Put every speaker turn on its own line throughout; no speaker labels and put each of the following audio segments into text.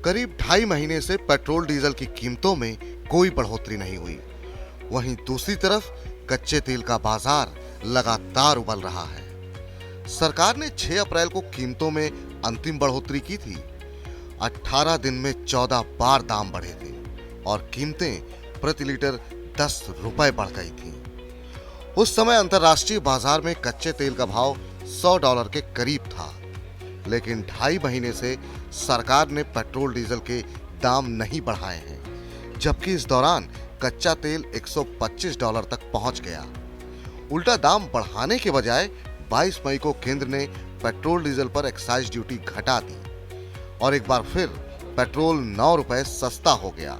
करीब 2.5 महीने से पेट्रोल डीजल की कीमतों में कोई बढ़ोतरी नहीं हुई। वहीं दूसरी तरफ कच्चे तेल का बाजार लगातार उबल रहा है। सरकार ने 6 अप्रैल को कीमतों में अंतिम बढ़ोतरी की थी। 18 दिन में 14 बार दाम बढ़े थे और कीमतें प्रति लीटर 10 रुपए बढ़ गई थी। उस समय अंतर्राष्ट्रीय बाजार में कच्चे तेल का भाव $100 के करीब था, लेकिन 2.5 महीने से सरकार ने पेट्रोल डीजल के दाम नहीं बढ़ाए हैं, जबकि इस दौरान कच्चा तेल $125 तक पहुंच गया। उल्टा दाम बढ़ाने के बजाय 22 मई को केंद्र ने पेट्रोल डीजल पर एक्साइज ड्यूटी घटा दी और एक बार फिर पेट्रोल 9 रुपए सस्ता हो गया।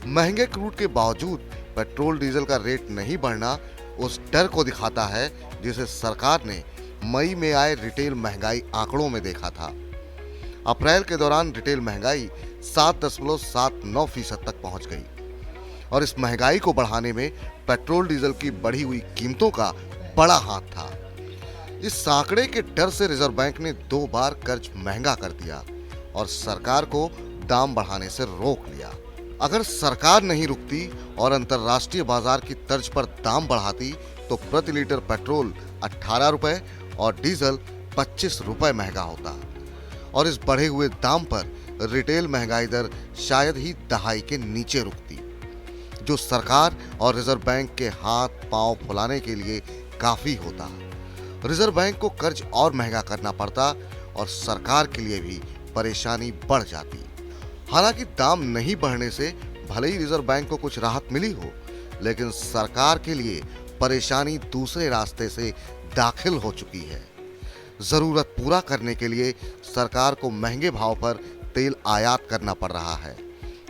महंगे क्रूड के बावजूद पेट्रोल डीजल का रेट नहीं बढ़ना उस डर को दिखाता है जिसे सरकार ने मई में आए रिटेल महंगाई आंकड़ों में देखा था। अप्रैल के दौरान रिटेल महंगाई 7.79% तक पहुंच गई और इस महंगाई को बढ़ाने में पेट्रोल डीजल की बढ़ी हुई कीमतों का बड़ा हाथ था। इस आंकड़े के डर से रिजर्व बैंक ने 2 बार कर्ज महंगा कर दिया और सरकार को दाम बढ़ाने से रोक लिया। अगर सरकार नहीं रुकती और अंतर्राष्ट्रीय बाजार की तर्ज पर दाम बढ़ाती तो प्रति लीटर पेट्रोल 18 रुपए और डीजल 25 रुपए महंगा होता और इस बढ़े हुए दाम पर रिटेल महंगाई दर शायद ही दहाई के नीचे रुकती, जो सरकार और रिजर्व बैंक के हाथ पांव फुलाने के लिए काफी होता। रिजर्व बैंक को कर्ज और महंगा करना पड़ता और सरकार के लिए भी परेशानी बढ़ जाती। हालांकि दाम नहीं बढ़ने से भले ही रिजर्व बैंक को कुछ राहत मिली हो, लेकिन सरकार के लिए परेशानी दूसरे रास्ते से दाखिल हो चुकी है। जरूरत पूरा करने के लिए सरकार को महंगे भाव पर तेल आयात करना पड़ रहा है,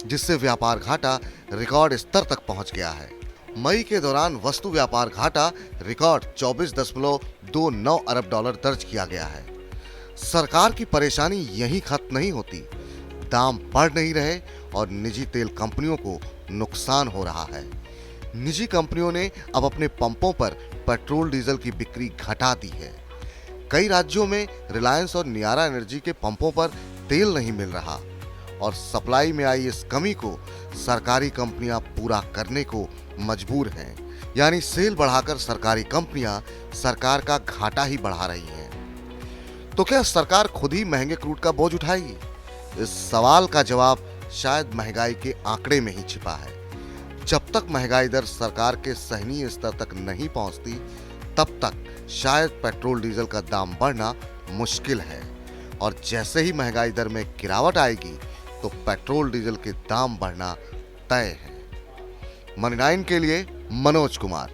जिससे व्यापार घाटा रिकॉर्ड स्तर तक पहुंच गया है। मई के दौरान वस्तु व्यापार घाटा रिकॉर्ड $24.29 अरब दर्ज किया गया है। सरकार की परेशानी यहीं खत्म नहीं होती, दाम बढ़ नहीं रहे और निजी तेल कंपनियों को नुकसान हो रहा है। निजी कंपनियों ने अब अपने पंपों पर पेट्रोल डीजल की बिक्री घटा दी है। कई राज्यों में रिलायंस और नियारा एनर्जी के पंपों पर तेल नहीं मिल रहा और सप्लाई में आई इस कमी को सरकारी कंपनियां पूरा करने को मजबूर हैं। यानी सेल बढ़ाकर सरकारी कंपनियां सरकार का घाटा ही बढ़ा रही हैं। तो क्या सरकार खुद ही महंगे क्रूड का बोझ उठाएगी? इस सवाल का जवाब शायद महंगाई के आंकड़े में ही छिपा है। जब तक महंगाई दर सरकार के सहनीय स्तर तक नहीं पहुंचती, तब तक शायद पेट्रोल डीजल का दाम बढ़ना मुश्किल है और जैसे ही महंगाई दर में गिरावट आएगी तो पेट्रोल डीजल के दाम बढ़ना तय है। मनी 9 के लिए मनोज कुमार।